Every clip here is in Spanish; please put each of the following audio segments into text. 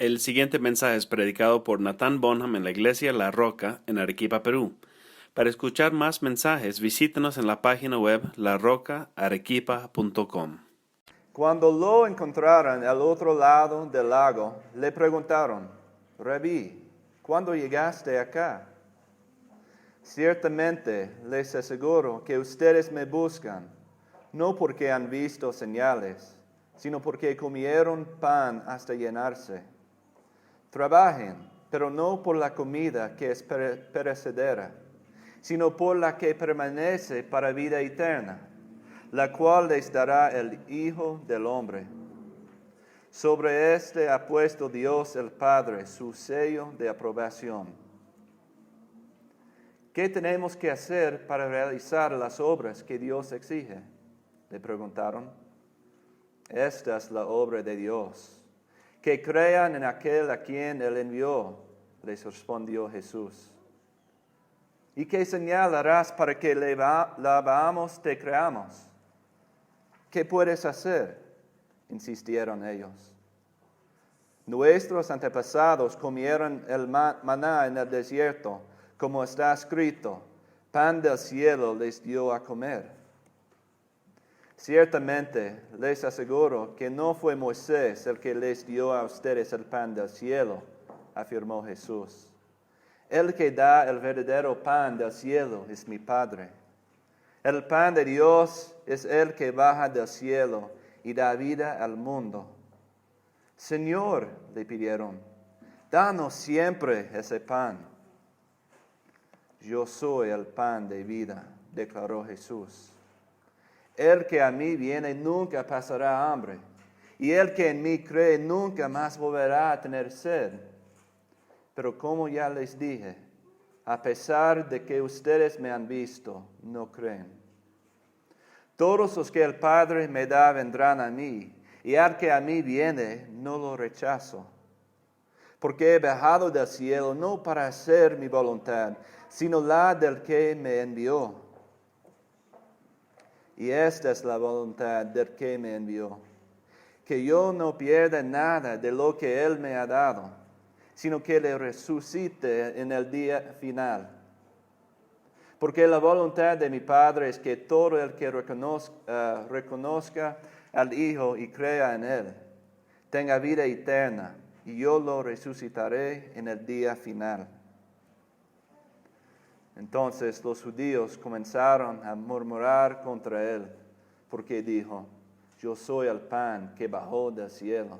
El siguiente mensaje es predicado por Nathan Bonham en la iglesia La Roca en Arequipa, Perú. Para escuchar más mensajes, visítenos en la página web larrocaarequipa.com. Cuando lo encontraron al otro lado del lago, le preguntaron, Rabí, ¿cuándo llegaste acá? Ciertamente les aseguro que ustedes me buscan, no porque han visto señales, sino porque comieron pan hasta llenarse. Trabajen, pero no por la comida que es perecedera, sino por la que permanece para vida eterna, la cual les dará el Hijo del Hombre. Sobre este ha puesto Dios el Padre su sello de aprobación. ¿Qué tenemos que hacer para realizar las obras que Dios exige?, le preguntaron. Esta es la obra de Dios, que crean en aquel a quien Él envió, les respondió Jesús. ¿Y qué señal harás para que la veamos te creamos? ¿Qué puedes hacer?, insistieron ellos. Nuestros antepasados comieron el maná en el desierto, como está escrito, pan del cielo les dio a comer. Ciertamente les aseguro que no fue Moisés el que les dio a ustedes el pan del cielo, afirmó Jesús. El que da el verdadero pan del cielo es mi Padre. El pan de Dios es el que baja del cielo y da vida al mundo. Señor, le pidieron, danos siempre ese pan. Yo soy el pan de vida, declaró Jesús. El que a mí viene nunca pasará hambre, y el que en mí cree nunca más volverá a tener sed. Pero como ya les dije, a pesar de que ustedes me han visto, no creen. Todos los que el Padre me da vendrán a mí, y al que a mí viene, no lo rechazo. Porque he bajado del cielo no para hacer mi voluntad, sino la del que me envió. Y esta es la voluntad del que me envió, que yo no pierda nada de lo que Él me ha dado, sino que le resucite en el día final. Porque la voluntad de mi Padre es que todo el que reconozca al Hijo y crea en Él, tenga vida eterna, y yo lo resucitaré en el día final. Entonces los judíos comenzaron a murmurar contra él, porque dijo, yo soy el pan que bajó del cielo.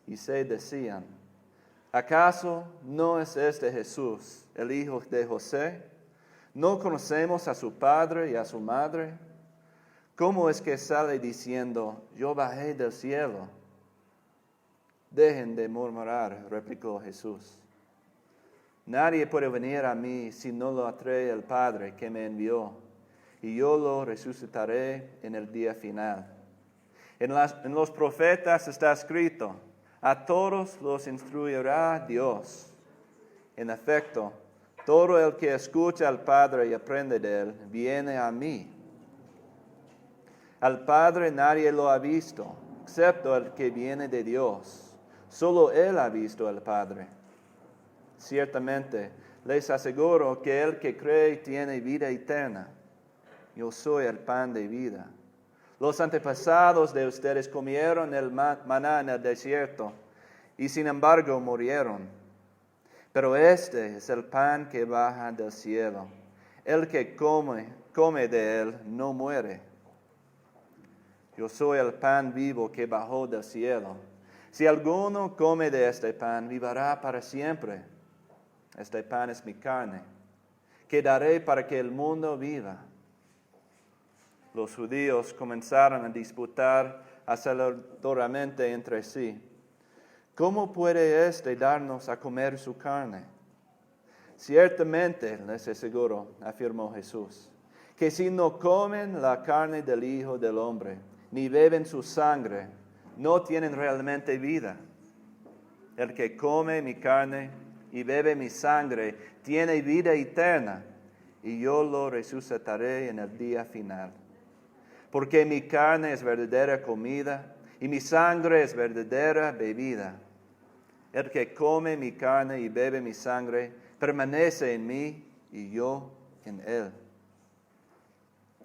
Y se decían, ¿acaso no es este Jesús, el hijo de José? ¿No conocemos a su padre y a su madre? ¿Cómo es que sale diciendo, yo bajé del cielo? Dejen de murmurar, replicó Jesús. Nadie puede venir a mí si no lo atrae el Padre que me envió, y yo lo resucitaré en el día final. En los profetas está escrito, a todos los instruirá Dios. En efecto, todo el que escucha al Padre y aprende de él, viene a mí. Al Padre nadie lo ha visto, excepto el que viene de Dios. Solo Él ha visto al Padre. Ciertamente, les aseguro que el que cree tiene vida eterna. Yo soy el pan de vida. Los antepasados de ustedes comieron el maná en el desierto, y sin embargo murieron. Pero este es el pan que baja del cielo. El que come de él no muere. Yo soy el pan vivo que bajó del cielo. Si alguno come de este pan, vivirá para siempre. Este pan es mi carne, que daré para que el mundo viva. Los judíos comenzaron a disputar acaloradamente entre sí. ¿Cómo puede éste darnos a comer su carne? Ciertamente, les aseguro, afirmó Jesús, que si no comen la carne del Hijo del Hombre, ni beben su sangre, no tienen realmente vida. El que come mi carne y bebe mi sangre, tiene vida eterna, y yo lo resucitaré en el día final. Porque mi carne es verdadera comida, y mi sangre es verdadera bebida. El que come mi carne y bebe mi sangre, permanece en mí y yo en él.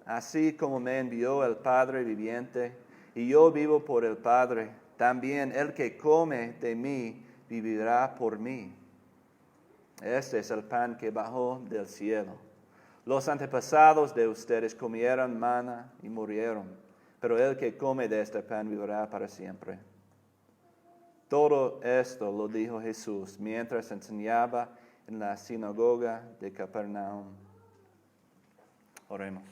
Así como me envió el Padre viviente, y yo vivo por el Padre, también el que come de mí vivirá por mí. Este es el pan que bajó del cielo. Los antepasados de ustedes comieron maná y murieron, pero el que come de este pan vivirá para siempre. Todo esto lo dijo Jesús mientras enseñaba en la sinagoga de Capernaum. Oremos.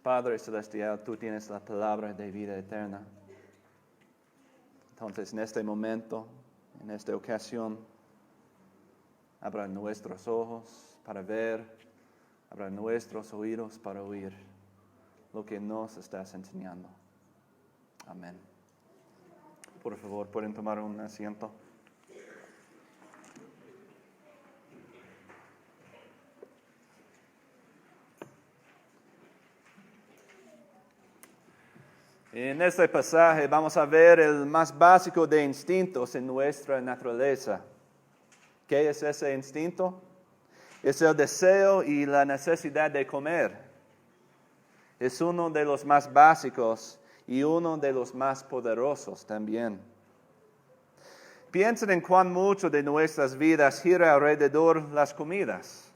Padre Celestial, tú tienes la palabra de vida eterna. Entonces, en este momento, en esta ocasión, abra nuestros ojos para ver, abra nuestros oídos para oír lo que nos estás enseñando. Amén. Por favor, pueden tomar un asiento. En este pasaje vamos a ver el más básico de instintos en nuestra naturaleza. ¿Qué es ese instinto? Es el deseo y la necesidad de comer. Es uno de los más básicos y uno de los más poderosos también. Piensen en cuán mucho de nuestras vidas gira alrededor las comidas,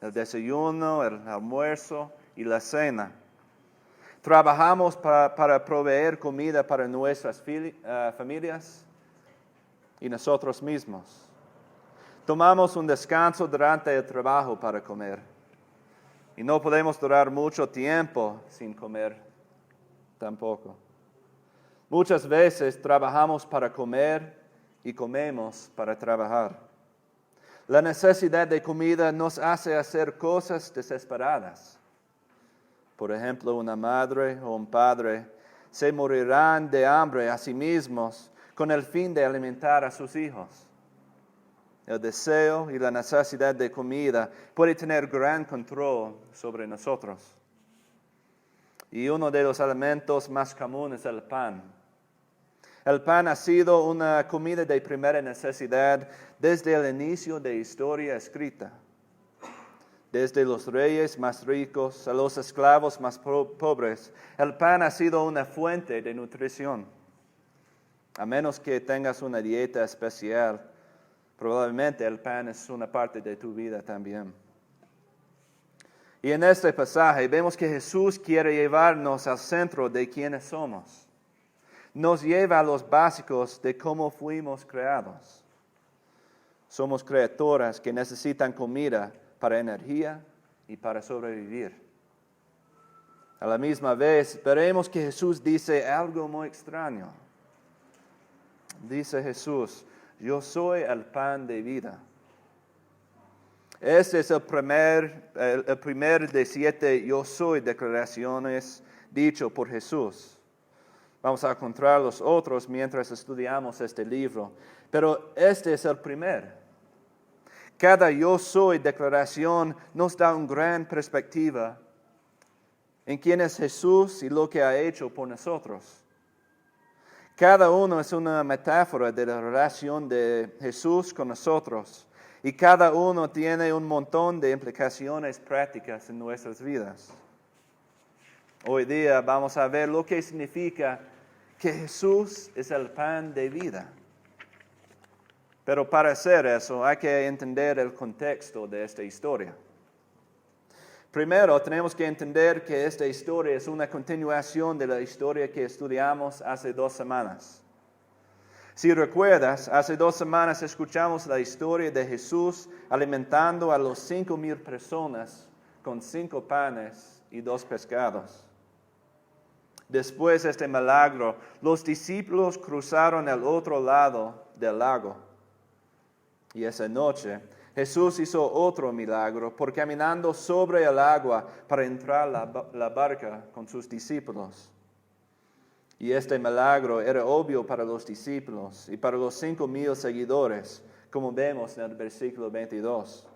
el desayuno, el almuerzo y la cena. Trabajamos para proveer comida para nuestras familias y nosotros mismos. Tomamos un descanso durante el trabajo para comer. Y no podemos durar mucho tiempo sin comer tampoco. Muchas veces trabajamos para comer y comemos para trabajar. La necesidad de comida nos hace hacer cosas desesperadas. Por ejemplo, una madre o un padre se morirán de hambre a sí mismos con el fin de alimentar a sus hijos. El deseo y la necesidad de comida puede tener gran control sobre nosotros. Y uno de los alimentos más comunes es el pan. El pan ha sido una comida de primera necesidad desde el inicio de la historia escrita. Desde los reyes más ricos a los esclavos más pobres, el pan ha sido una fuente de nutrición. A menos que tengas una dieta especial, probablemente el pan es una parte de tu vida también. Y en este pasaje vemos que Jesús quiere llevarnos al centro de quienes somos. Nos lleva a los básicos de cómo fuimos creados. Somos criaturas que necesitan comida para energía y para sobrevivir. A la misma vez, veremos que Jesús dice algo muy extraño. Dice Jesús, yo soy el pan de vida. Este es el primer de 7 yo soy declaraciones dicho por Jesús. Vamos a encontrar los otros mientras estudiamos este libro, pero este es el primer. Cada yo soy declaración nos da una gran perspectiva en quién es Jesús y lo que ha hecho por nosotros. Cada uno es una metáfora de la relación de Jesús con nosotros y cada uno tiene un montón de implicaciones prácticas en nuestras vidas. Hoy día vamos a ver lo que significa que Jesús es el pan de vida. Pero para hacer eso hay que entender el contexto de esta historia. Primero tenemos que entender que esta historia es una continuación de la historia que estudiamos hace 2 semanas. Si recuerdas, hace 2 semanas escuchamos la historia de Jesús alimentando a los 5,000 personas con 5 panes y 2 pescados. Después de este milagro, los discípulos cruzaron al otro lado del lago. Y esa noche, Jesús hizo otro milagro por caminando sobre el agua para entrar la barca con sus discípulos. Y este milagro era obvio para los discípulos y para los 5,000 seguidores, como vemos en el versículo 22.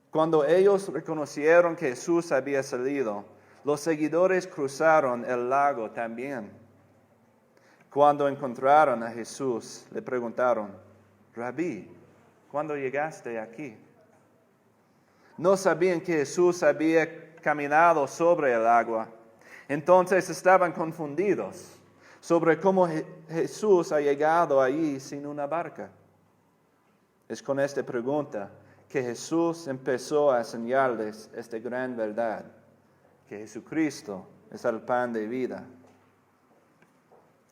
Cuando ellos reconocieron que Jesús había salido, Los seguidores cruzaron el lago también. Cuando encontraron a Jesús, le preguntaron, Rabí, ¿cuándo llegaste aquí? No sabían que Jesús había caminado sobre el agua. Entonces estaban confundidos sobre cómo Jesús ha llegado allí sin una barca. Es con esta pregunta que Jesús empezó a enseñarles esta gran verdad, que Jesucristo es el pan de vida.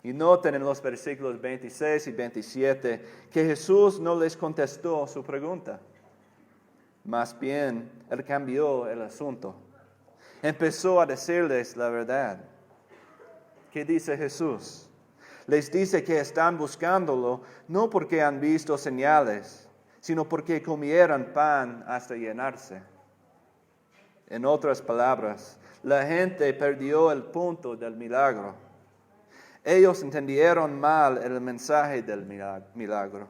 Y noten en los versículos 26 y 27 que Jesús no les contestó su pregunta. Más bien, Él cambió el asunto. Empezó a decirles la verdad. ¿Qué dice Jesús? Les dice que están buscándolo no porque han visto señales, sino porque comieron pan hasta llenarse. En otras palabras, la gente perdió el punto del milagro. Ellos entendieron mal el mensaje del milagro.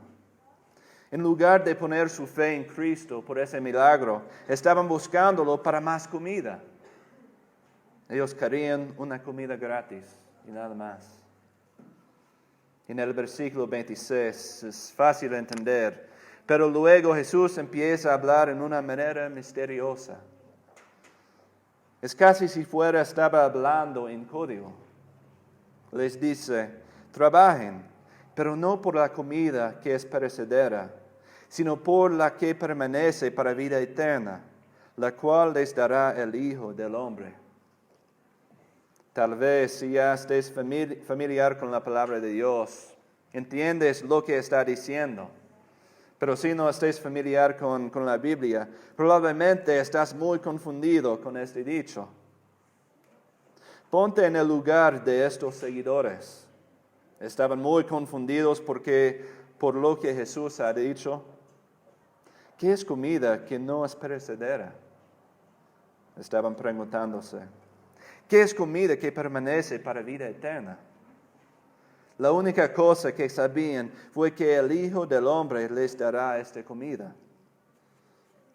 En lugar de poner su fe en Cristo por ese milagro, estaban buscándolo para más comida. Ellos querían una comida gratis y nada más. En el versículo 26 es fácil de entender, pero luego Jesús empieza a hablar en una manera misteriosa. Es casi si estaba hablando en código. Les dice, trabajen, pero no por la comida que es perecedera, sino por la que permanece para vida eterna, la cual les dará el Hijo del Hombre. Tal vez si ya estés familiar con la palabra de Dios, entiendes lo que está diciendo. Pero si no estés familiar con la Biblia, probablemente estás muy confundido con este dicho. Ponte en el lugar de estos seguidores. Estaban muy confundidos por lo que Jesús ha dicho. ¿Qué es comida que no es perecedera? Estaban preguntándose. ¿Qué es comida que permanece para vida eterna? La única cosa que sabían fue que el Hijo del Hombre les dará esta comida.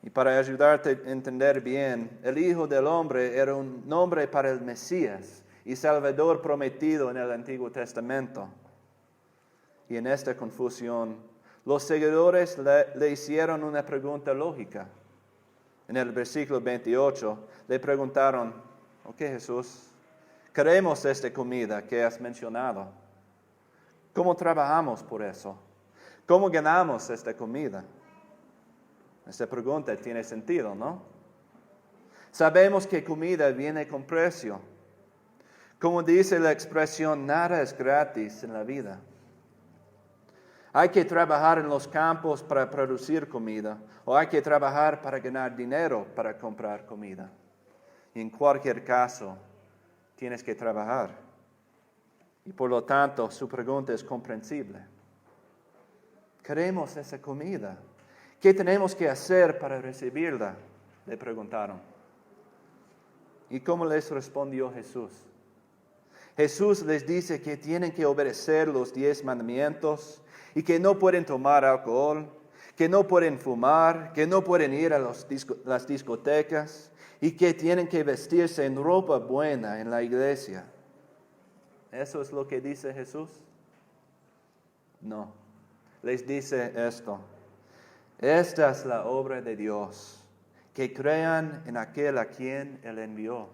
Y para ayudarte a entender bien, el Hijo del Hombre era un nombre para el Mesías y Salvador prometido en el Antiguo Testamento. Y en esta confusión, los seguidores le hicieron una pregunta lógica. En el versículo 28 le preguntaron, ok Jesús, queremos esta comida que has mencionado. ¿Cómo trabajamos por eso? ¿Cómo ganamos esta comida? Esta pregunta tiene sentido, ¿no? Sabemos que comida viene con precio. Como dice la expresión, nada es gratis en la vida. Hay que trabajar en los campos para producir comida, o hay que trabajar para ganar dinero para comprar comida. Y en cualquier caso, tienes que trabajar. Y por lo tanto, su pregunta es comprensible. Queremos esa comida. ¿Qué tenemos que hacer para recibirla? Le preguntaron. ¿Y cómo les respondió Jesús? Jesús les dice que tienen que obedecer los 10 mandamientos y que no pueden tomar alcohol, que no pueden fumar, que no pueden ir a las discotecas y que tienen que vestirse en ropa buena en la iglesia. ¿Eso es lo que dice Jesús? No. Les dice esto. Esta es la obra de Dios, que crean en aquel a quien Él envió.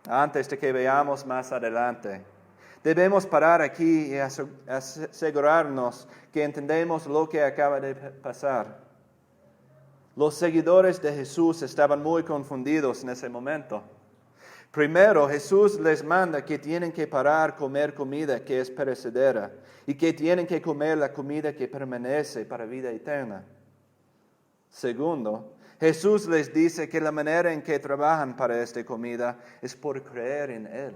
Antes de que veamos más adelante, debemos parar aquí y asegurarnos que entendemos lo que acaba de pasar. Los seguidores de Jesús estaban muy confundidos en ese momento. Primero, Jesús les manda que tienen que parar comer comida que es perecedera y que tienen que comer la comida que permanece para vida eterna. Segundo, Jesús les dice que la manera en que trabajan para esta comida es por creer en Él.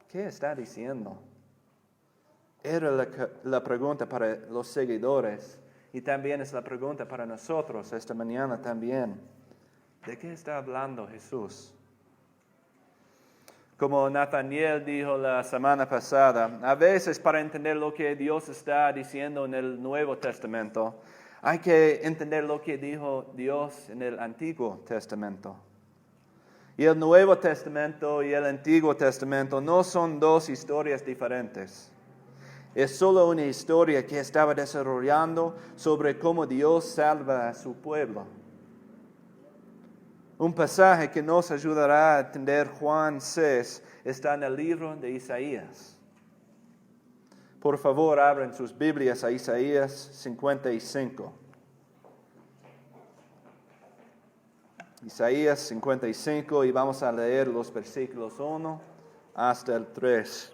¿Qué está diciendo? Era la pregunta para los seguidores y también es la pregunta para nosotros esta mañana también. ¿De qué está hablando Jesús? Como Nathaniel dijo la semana pasada, a veces para entender lo que Dios está diciendo en el Nuevo Testamento, hay que entender lo que dijo Dios en el Antiguo Testamento. Y el Nuevo Testamento y el Antiguo Testamento no son dos historias diferentes. Es solo una historia que estaba desarrollando sobre cómo Dios salva a su pueblo. Un pasaje que nos ayudará a entender Juan 6 está en el libro de Isaías. Por favor, abran sus Biblias a Isaías 55. Isaías 55 y vamos a leer los versículos 1 hasta el 3.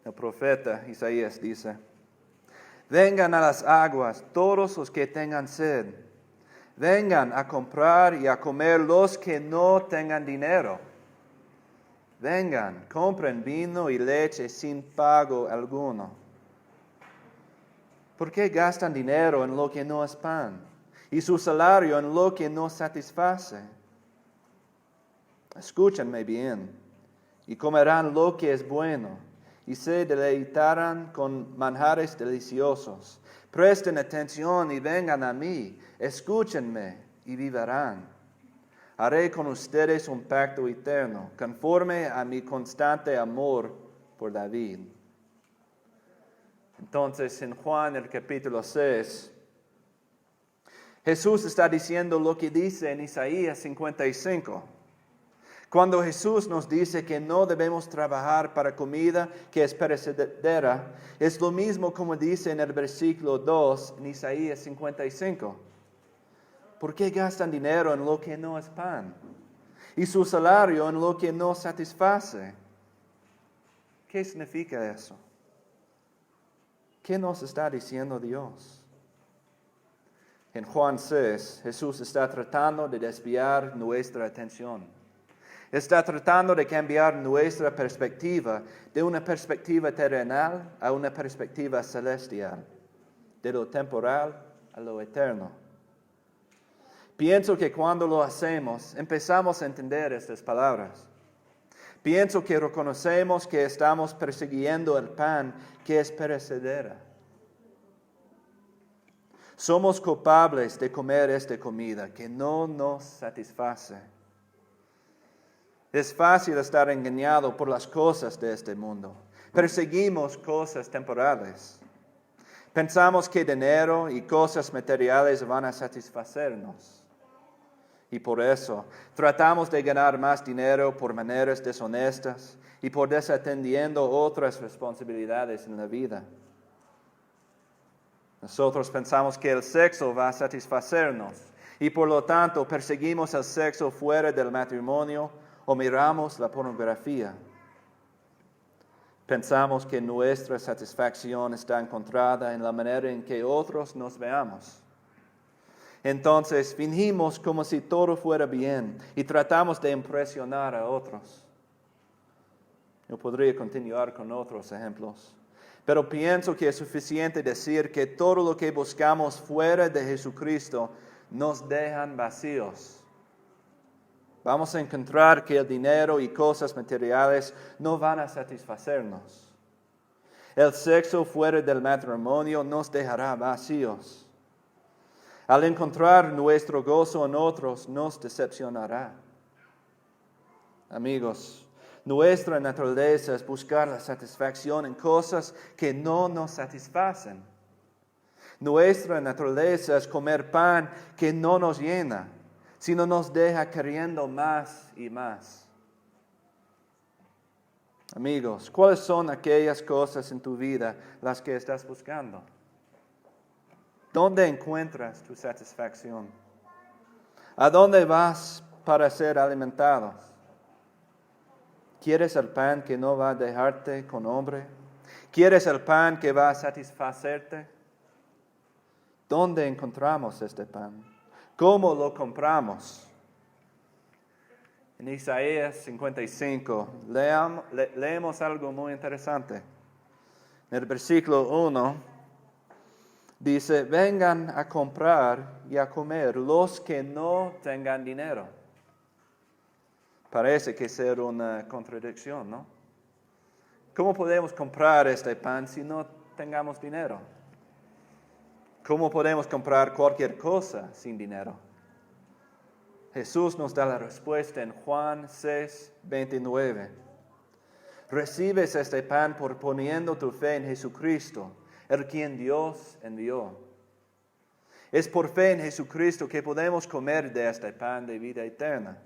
El profeta Isaías dice: vengan a las aguas todos los que tengan sed. Vengan a comprar y a comer los que no tengan dinero. Vengan, compren vino y leche sin pago alguno. ¿Por qué gastan dinero en lo que no es pan y su salario en lo que no satisface? Escúchenme bien y comerán lo que es bueno y se deleitarán con manjares deliciosos. Presten atención y vengan a mí, escúchenme y vivirán. Haré con ustedes un pacto eterno, conforme a mi constante amor por David. Entonces, en Juan el capítulo 6, Jesús está diciendo lo que dice en Isaías 55. Cuando Jesús nos dice que no debemos trabajar para comida que es perecedera, es lo mismo como dice en el versículo 2 en Isaías 55. ¿Por qué gastan dinero en lo que no es pan? Y su salario en lo que no satisface. ¿Qué significa eso? ¿Qué nos está diciendo Dios? En Juan 6, Jesús está tratando de desviar nuestra atención. Está tratando de cambiar nuestra perspectiva de una perspectiva terrenal a una perspectiva celestial, de lo temporal a lo eterno. Pienso que cuando lo hacemos, empezamos a entender estas palabras. Pienso que reconocemos que estamos persiguiendo el pan que es perecedera. Somos culpables de comer esta comida que no nos satisface. Es fácil estar engañado por las cosas de este mundo. Perseguimos cosas temporales. Pensamos que dinero y cosas materiales van a satisfacernos. Y por eso tratamos de ganar más dinero por maneras deshonestas y por desatendiendo otras responsabilidades en la vida. Nosotros pensamos que el sexo va a satisfacernos y por lo tanto perseguimos el sexo fuera del matrimonio o miramos la pornografía. Pensamos que nuestra satisfacción está encontrada en la manera en que otros nos veamos. Entonces fingimos como si todo fuera bien y tratamos de impresionar a otros. Yo podría continuar con otros ejemplos, pero pienso que es suficiente decir que todo lo que buscamos fuera de Jesucristo nos dejan vacíos. Vamos a encontrar que el dinero y cosas materiales no van a satisfacernos. El sexo fuera del matrimonio nos dejará vacíos. Al encontrar nuestro gozo en otros, nos decepcionará. Amigos, nuestra naturaleza es buscar la satisfacción en cosas que no nos satisfacen. Nuestra naturaleza es comer pan que no nos llena, sino nos deja queriendo más y más. Amigos, ¿cuáles son aquellas cosas en tu vida las que estás buscando? ¿Dónde encuentras tu satisfacción? ¿A dónde vas para ser alimentados? ¿Quieres el pan que no va a dejarte con hambre? ¿Quieres el pan que va a satisfacerte? ¿Dónde encontramos este pan? ¿Cómo lo compramos? En Isaías 55 leemos algo muy interesante. En el versículo 1 dice: vengan a comprar y a comer los que no tengan dinero. Parece que ser una contradicción, ¿no? ¿Cómo podemos comprar este pan si no tengamos dinero? ¿Cómo podemos comprar cualquier cosa sin dinero? Jesús nos da la respuesta en Juan 6, 29. Recibes este pan por poniendo tu fe en Jesucristo, el quien Dios envió. Es por fe en Jesucristo que podemos comer de este pan de vida eterna.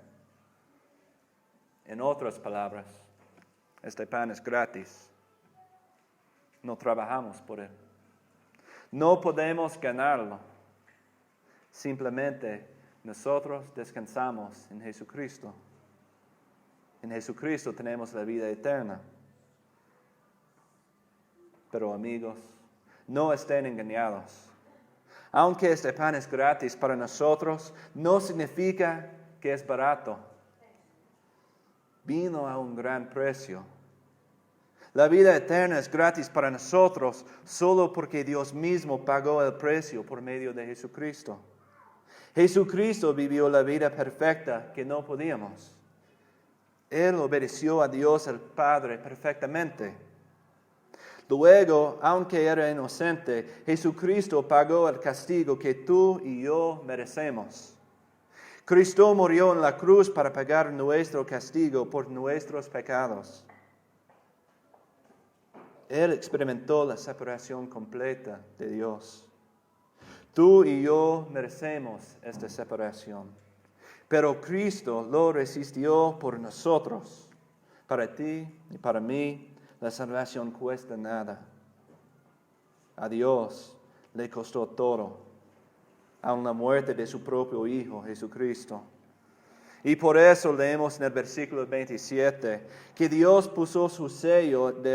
En otras palabras, este pan es gratis. No trabajamos por él. No podemos ganarlo. Simplemente nosotros descansamos en Jesucristo. En Jesucristo tenemos la vida eterna. Pero amigos, no estén engañados. Aunque este pan es gratis para nosotros, no significa que es barato. Vino a un gran precio. La vida eterna es gratis para nosotros solo porque Dios mismo pagó el precio por medio de Jesucristo. Jesucristo vivió la vida perfecta que no podíamos. Él obedeció a Dios el Padre perfectamente. Luego, aunque era inocente, Jesucristo pagó el castigo que tú y yo merecemos. Cristo murió en la cruz para pagar nuestro castigo por nuestros pecados. Él experimentó la separación completa de Dios. Tú y yo merecemos esta separación, pero Cristo lo resistió por nosotros. Para ti y para mí, la salvación cuesta nada. A Dios le costó todo, aun la muerte de su propio Hijo, Jesucristo. Y por eso leemos en el versículo 27 que Dios puso su sello de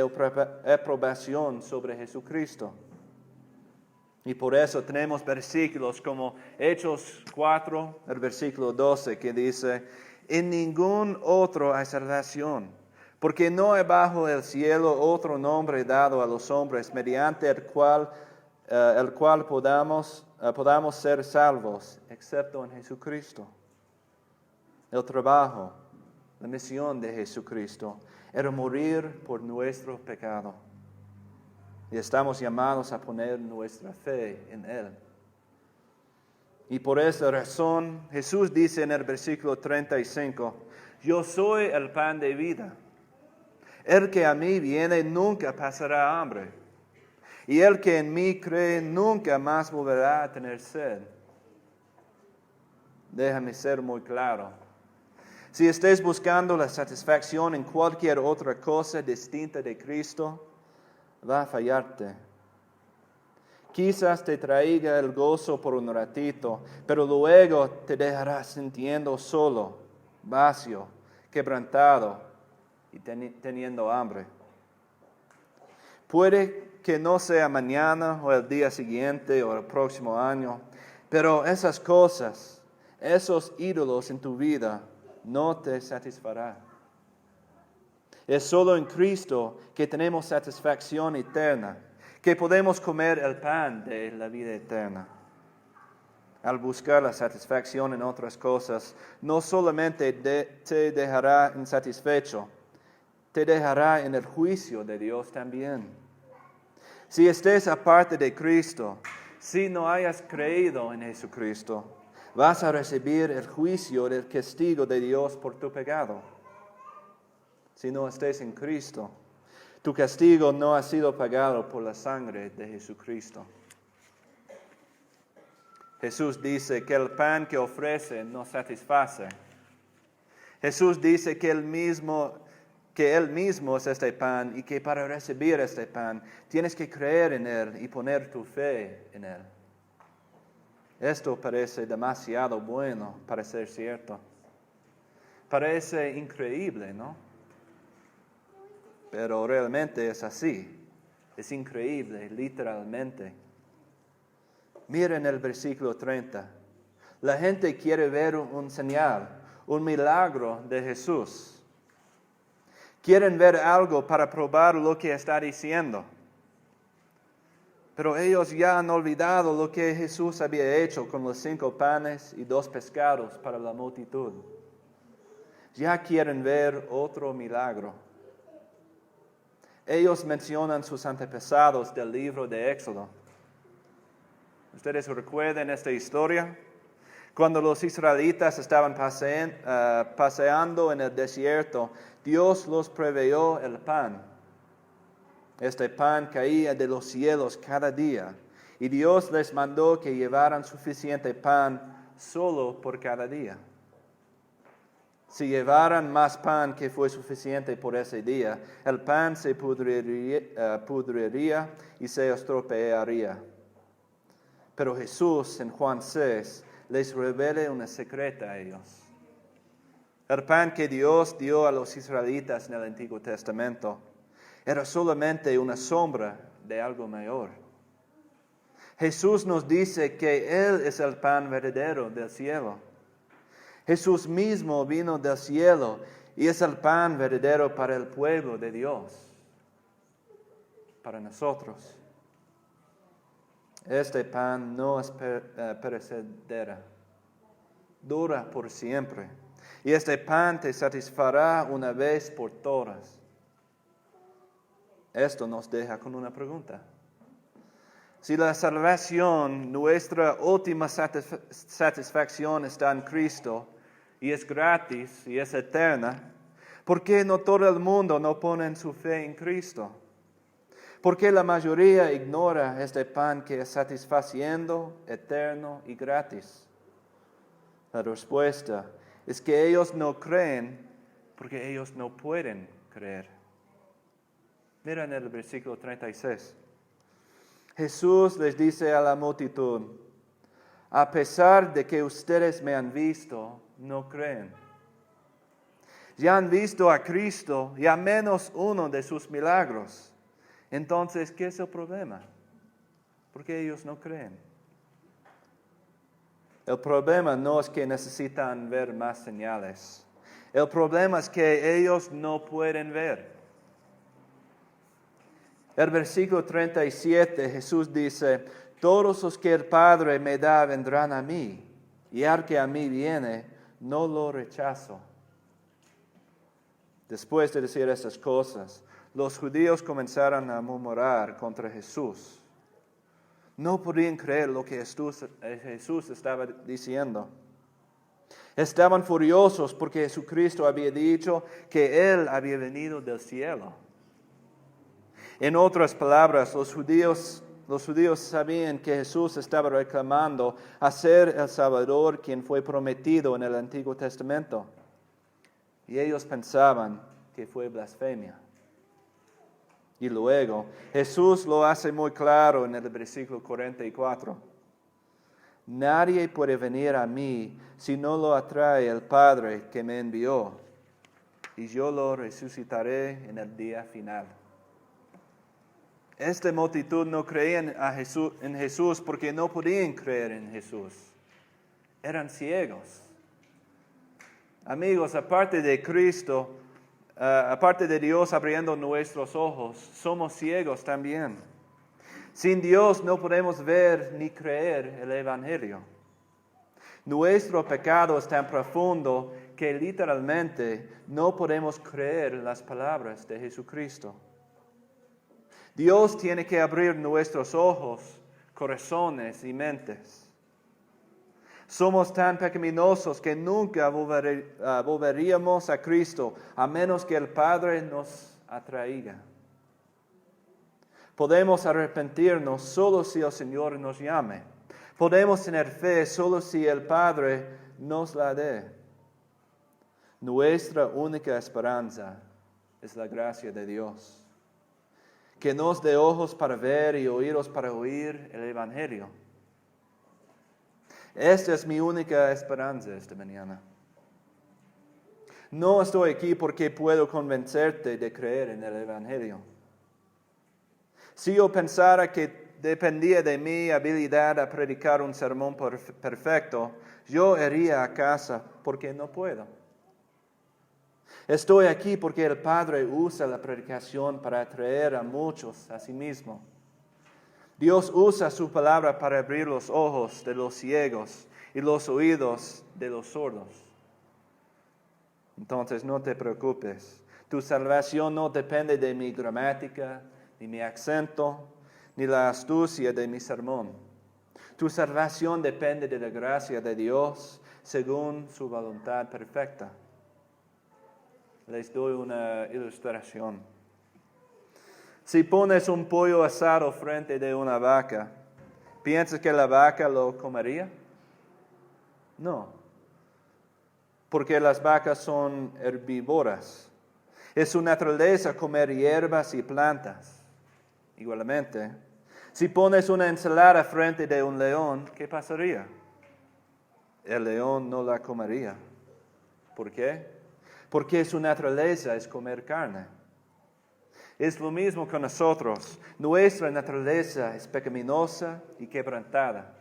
aprobación sobre Jesucristo. Y por eso tenemos versículos como Hechos 4, el versículo 12, que dice: en ningún otro hay salvación, porque no hay bajo el cielo otro nombre dado a los hombres mediante el cual podamos ser salvos, excepto en Jesucristo. El trabajo, la misión de Jesucristo era morir por nuestro pecado. Y estamos llamados a poner nuestra fe en Él. Y por esa razón, Jesús dice en el versículo 35, yo soy el pan de vida. El que a mí viene nunca pasará hambre. Y el que en mí cree nunca más volverá a tener sed. Déjame ser muy claro. Si estés buscando la satisfacción en cualquier otra cosa distinta de Cristo, va a fallarte. Quizás te traiga el gozo por un ratito, pero luego te dejarás sintiendo solo, vacío, quebrantado y teniendo hambre. Puede que no sea mañana o el día siguiente o el próximo año, pero esas cosas, esos ídolos en tu vida, no te satisfará. Es solo en Cristo que tenemos satisfacción eterna, que podemos comer el pan de la vida eterna. Al buscar la satisfacción en otras cosas, no solamente te dejará insatisfecho, te dejará en el juicio de Dios también. Si estés aparte de Cristo, si no hayas creído en Jesucristo, vas a recibir el juicio del castigo de Dios por tu pecado. Si no estés en Cristo, tu castigo no ha sido pagado por la sangre de Jesucristo. Jesús dice que el pan que ofrece no satisface. Jesús dice que Él mismo es este pan y que para recibir este pan tienes que creer en Él y poner tu fe en Él. Esto parece demasiado bueno para ser cierto. Parece increíble, ¿no? Pero realmente es así. Es increíble, literalmente. Miren el versículo 30. La gente quiere ver un señal, un milagro de Jesús. Quieren ver algo para probar lo que está diciendo. Pero ellos ya han olvidado lo que Jesús había hecho con los 5 panes y 2 pescados para la multitud. Ya quieren ver otro milagro. Ellos mencionan sus antepasados del libro de Éxodo. ¿Ustedes recuerdan esta historia? Cuando los israelitas estaban paseando en el desierto, Dios los proveyó el pan. Este pan caía de los cielos cada día, y Dios les mandó que llevaran suficiente pan solo por cada día. Si llevaran más pan que fue suficiente por ese día, el pan se pudriría y se estropearía. Pero Jesús en Juan 6 les revela una secreta a ellos. El pan que Dios dio a los israelitas en el Antiguo Testamento era solamente una sombra de algo mayor. Jesús nos dice que Él es el pan verdadero del cielo. Jesús mismo vino del cielo y es el pan verdadero para el pueblo de Dios, para nosotros. Este pan no es perecedero, dura por siempre. Y este pan te satisfará una vez por todas. Esto nos deja con una pregunta. Si la salvación, nuestra última satisfacción está en Cristo y es gratis y es eterna, ¿por qué no todo el mundo no pone su fe en Cristo? ¿Por qué la mayoría ignora este pan que es satisfaciendo, eterno y gratis? La respuesta es que ellos no creen porque ellos no pueden creer. Mira en el versículo 36. Jesús les dice a la multitud, a pesar de que ustedes me han visto, no creen. Ya han visto a Cristo y a menos uno de sus milagros. Entonces, ¿qué es el problema? ¿Por qué ellos no creen? El problema no es que necesitan ver más señales. El problema es que ellos no pueden ver. El versículo 37, Jesús dice, todos los que el Padre me da vendrán a mí, y al que a mí viene, no lo rechazo. Después de decir estas cosas, los judíos comenzaron a murmurar contra Jesús. No podían creer lo que Jesús estaba diciendo. Estaban furiosos porque Jesucristo había dicho que Él había venido del cielo. En otras palabras, los judíos sabían que Jesús estaba reclamando a ser el Salvador quien fue prometido en el Antiguo Testamento. Y ellos pensaban que fue blasfemia. Y luego, Jesús lo hace muy claro en el versículo 44. Nadie puede venir a mí si no lo atrae el Padre que me envió, y yo lo resucitaré en el día final. Esta multitud no creía en Jesús porque no podían creer en Jesús. Eran ciegos. Amigos, aparte de Cristo, aparte de Dios abriendo nuestros ojos, somos ciegos también. Sin Dios no podemos ver ni creer el Evangelio. Nuestro pecado es tan profundo que literalmente no podemos creer las palabras de Jesucristo. Dios tiene que abrir nuestros ojos, corazones y mentes. Somos tan pecaminosos que nunca volveríamos a Cristo a menos que el Padre nos atraiga. Podemos arrepentirnos solo si el Señor nos llame. Podemos tener fe solo si el Padre nos la dé. Nuestra única esperanza es la gracia de Dios, que nos dé ojos para ver y oídos para oír el Evangelio. Esta es mi única esperanza esta mañana. No estoy aquí porque puedo convencerte de creer en el Evangelio. Si yo pensara que dependía de mi habilidad a predicar un sermón perfecto, yo iría a casa porque no puedo. Estoy aquí porque el Padre usa la predicación para atraer a muchos a sí mismo. Dios usa su palabra para abrir los ojos de los ciegos y los oídos de los sordos. Entonces no te preocupes. Tu salvación no depende de mi gramática, ni mi acento, ni la astucia de mi sermón. Tu salvación depende de la gracia de Dios según su voluntad perfecta. Les doy una ilustración. Si pones un pollo asado frente de una vaca, ¿piensas que la vaca lo comería? No, porque las vacas son herbívoras. Es su naturaleza comer hierbas y plantas. Igualmente, si pones una ensalada frente de un león, ¿qué pasaría? El león no la comería. ¿Por qué? Porque su naturaleza es comer carne. Es lo mismo con nosotros. Nuestra naturaleza es pecaminosa y quebrantada.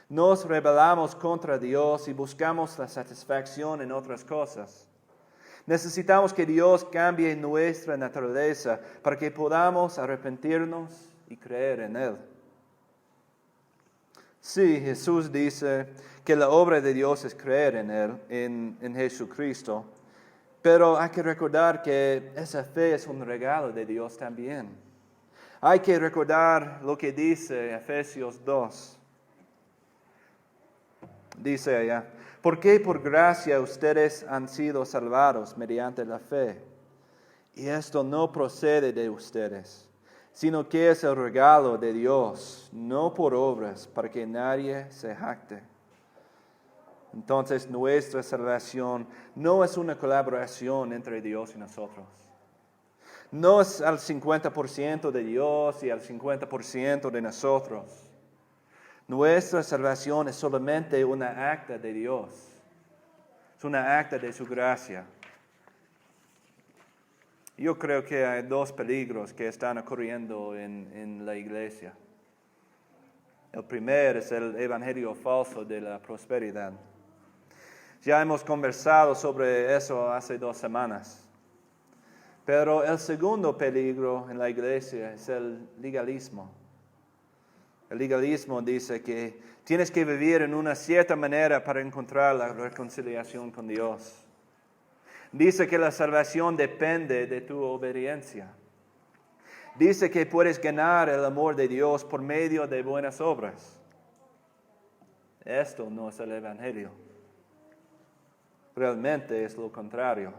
Nos rebelamos contra Dios y buscamos la satisfacción en otras cosas. Necesitamos que Dios cambie nuestra naturaleza para que podamos arrepentirnos y creer en Él. Sí, Jesús dice que la obra de Dios es creer en Él, en Jesucristo. Pero hay que recordar que esa fe es un regalo de Dios también. Hay que recordar lo que dice Efesios 2. Dice allá, porque por gracia ustedes han sido salvados mediante la fe. Y esto no procede de ustedes, sino que es el regalo de Dios, no por obras, para que nadie se jacte. Entonces nuestra salvación no es una colaboración entre Dios y nosotros. No es al 50% de Dios y al 50% de nosotros. Nuestra salvación es solamente una acta de Dios. Es una acta de su gracia. Yo creo que hay dos peligros que están ocurriendo en la iglesia. El primero es el evangelio falso de la prosperidad. Ya hemos conversado sobre eso hace 2 semanas. Pero el segundo peligro en la iglesia es el legalismo. El legalismo dice que tienes que vivir en una cierta manera para encontrar la reconciliación con Dios. Dice que la salvación depende de tu obediencia. Dice que puedes ganar el amor de Dios por medio de buenas obras. Esto no es el evangelio. Realmente es lo contrario.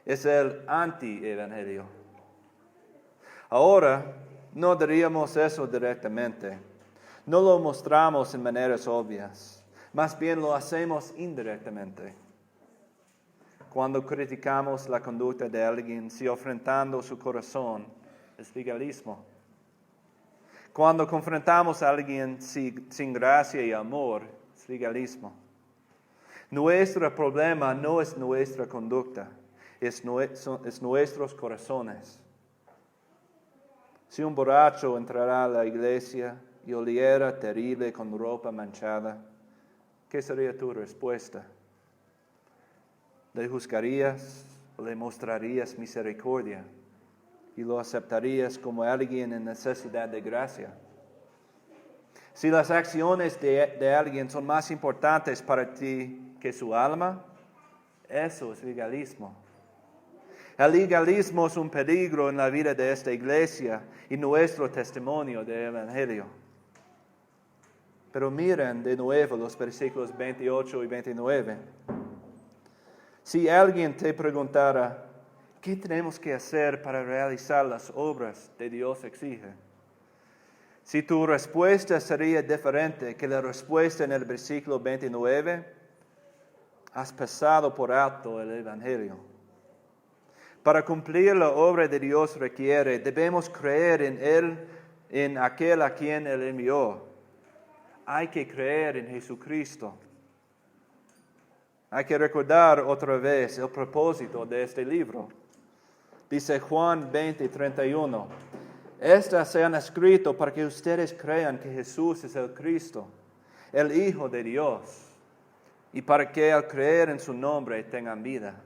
Es el anti-evangelio. Ahora, no diríamos eso directamente. No lo mostramos en maneras obvias. Más bien lo hacemos indirectamente. Cuando criticamos la conducta de alguien, si ofrendando su corazón, es legalismo. Cuando confrontamos a alguien sin gracia y amor, es legalismo. Nuestro problema no es nuestra conducta, es nuestros corazones. Si un borracho entrara a la iglesia y oliera terrible con ropa manchada, ¿qué sería tu respuesta? ¿Le juzgarías o le mostrarías misericordia y lo aceptarías como alguien en necesidad de gracia? Si las acciones de alguien son más importantes para ti que su alma, eso es legalismo. El legalismo es un peligro en la vida de esta iglesia y nuestro testimonio del evangelio. Pero miren de nuevo los versículos 28 y 29. Si alguien te preguntara, ¿qué tenemos que hacer para realizar las obras que Dios exige? Si tu respuesta sería diferente que la respuesta en el versículo 29, has pasado por alto el evangelio. Para cumplir la obra de Dios debemos creer en Él, en aquel a quien Él envió. Hay que creer en Jesucristo. Hay que recordar otra vez el propósito de este libro. Dice Juan 20:31. Estas se han escrito para que ustedes crean que Jesús es el Cristo, el Hijo de Dios, y para que al creer en su nombre tengan vida.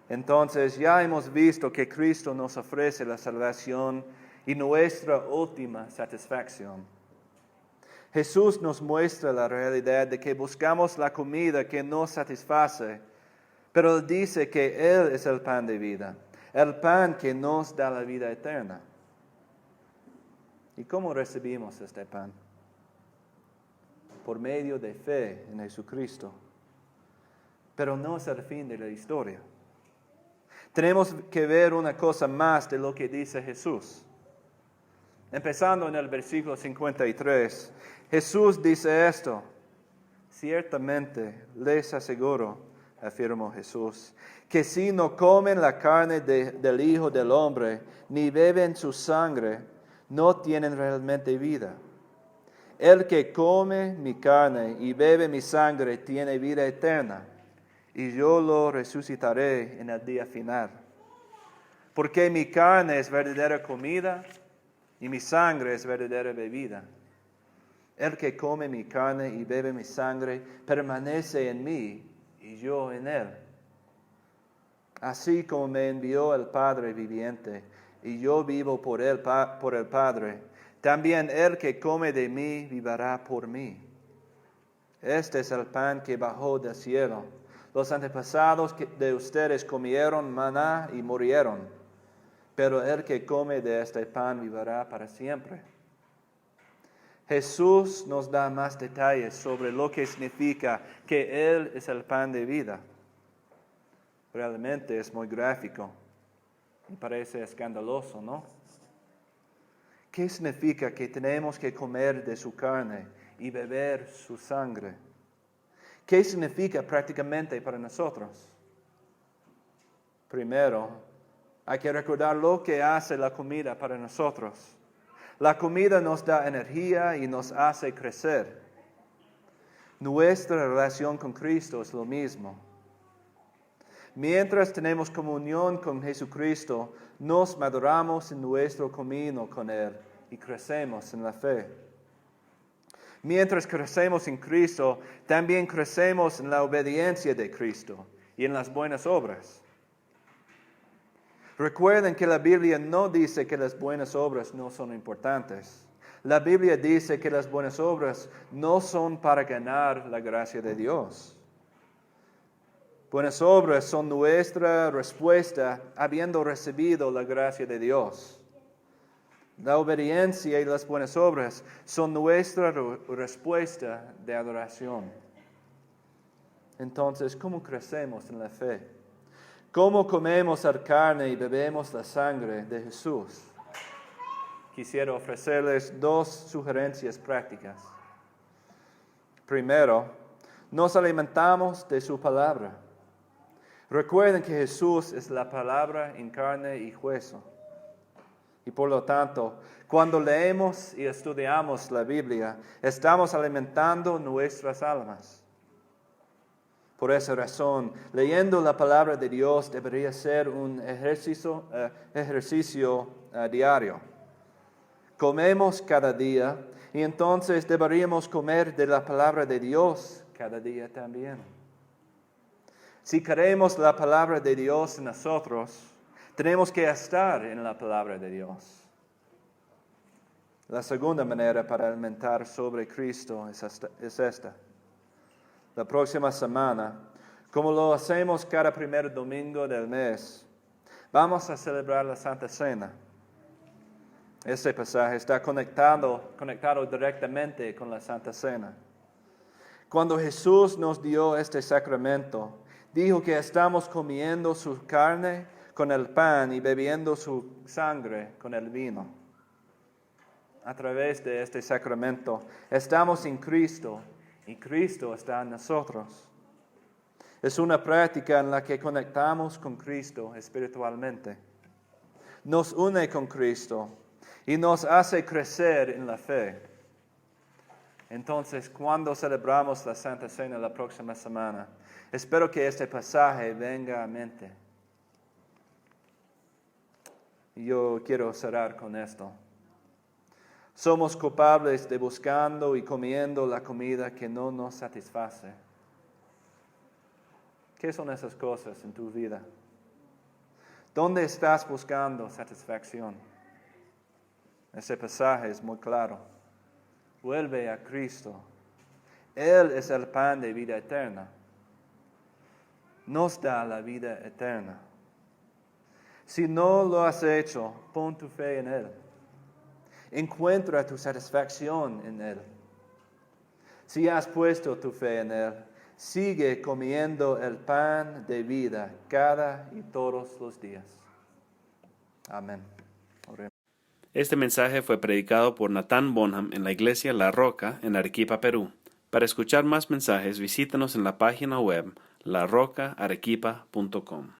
Entonces ya hemos visto que Cristo nos ofrece la salvación y nuestra última satisfacción. Jesús nos muestra la realidad de que buscamos la comida que nos satisface, pero Él dice que Él es el pan de vida, el pan que nos da la vida eterna. ¿Y cómo recibimos este pan? Por medio de fe en Jesucristo. Pero no es el fin de la historia. Tenemos que ver una cosa más de lo que dice Jesús. Empezando en el versículo 53, Jesús dice esto: ciertamente les aseguro, afirmó Jesús, que si no comen la carne del Hijo del Hombre, ni beben su sangre, no tienen realmente vida. El que come mi carne y bebe mi sangre tiene vida eterna, y yo lo resucitaré en el día final. Porque mi carne es verdadera comida y mi sangre es verdadera bebida. El que come mi carne y bebe mi sangre permanece en mí y yo en él. Así como me envió el Padre viviente y yo vivo por el Padre, también el que come de mí vivirá por mí. Este es el pan que bajó del cielo. Los antepasados de ustedes comieron maná y murieron, pero el que come de este pan vivirá para siempre. Jesús nos da más detalles sobre lo que significa que Él es el pan de vida. Realmente es muy gráfico y parece escandaloso, ¿no? ¿Qué significa que tenemos que comer de su carne y beber su sangre? ¿Qué significa prácticamente para nosotros? Primero, hay que recordar lo que hace la comida para nosotros. La comida nos da energía y nos hace crecer. Nuestra relación con Cristo es lo mismo. Mientras tenemos comunión con Jesucristo, nos maduramos en nuestro camino con Él y crecemos en la fe. Mientras crecemos en Cristo, también crecemos en la obediencia de Cristo y en las buenas obras. Recuerden que la Biblia no dice que las buenas obras no son importantes. La Biblia dice que las buenas obras no son para ganar la gracia de Dios. Buenas obras son nuestra respuesta habiendo recibido la gracia de Dios. La obediencia y las buenas obras son nuestra respuesta de adoración. Entonces, ¿cómo crecemos en la fe? ¿Cómo comemos la carne y bebemos la sangre de Jesús? Quisiera ofrecerles dos sugerencias prácticas. Primero, nos alimentamos de su palabra. Recuerden que Jesús es la palabra en carne y hueso. Y por lo tanto, cuando leemos y estudiamos la Biblia, estamos alimentando nuestras almas. Por esa razón, leyendo la palabra de Dios debería ser un ejercicio diario. Comemos cada día y entonces deberíamos comer de la palabra de Dios cada día también. Si queremos la palabra de Dios en nosotros, tenemos que estar en la palabra de Dios. La segunda manera para alimentar sobre Cristo es esta. La próxima semana, como lo hacemos cada primer domingo del mes, vamos a celebrar la Santa Cena. Este pasaje está conectado directamente con la Santa Cena. Cuando Jesús nos dio este sacramento, dijo que estamos comiendo su carne con el pan y bebiendo su sangre con el vino. A través de este sacramento estamos en Cristo y Cristo está en nosotros. Es una práctica en la que conectamos con Cristo espiritualmente. Nos une con Cristo y nos hace crecer en la fe. Entonces, cuando celebramos la Santa Cena la próxima semana, espero que este pasaje venga a mente. Yo quiero cerrar con esto. Somos culpables de buscando y comiendo la comida que no nos satisface. ¿Qué son esas cosas en tu vida? ¿Dónde estás buscando satisfacción? Ese pasaje es muy claro. Vuelve a Cristo. Él es el pan de vida eterna. Nos da la vida eterna. Si no lo has hecho, pon tu fe en Él. encuentra tu satisfacción en Él. Si has puesto tu fe en Él, sigue comiendo el pan de vida cada y todos los días. Amén. Oremos. Este mensaje fue predicado por Natán Bonham en la iglesia La Roca en Arequipa, Perú. Para escuchar más mensajes, visítenos en la página web larocaarequipa.com.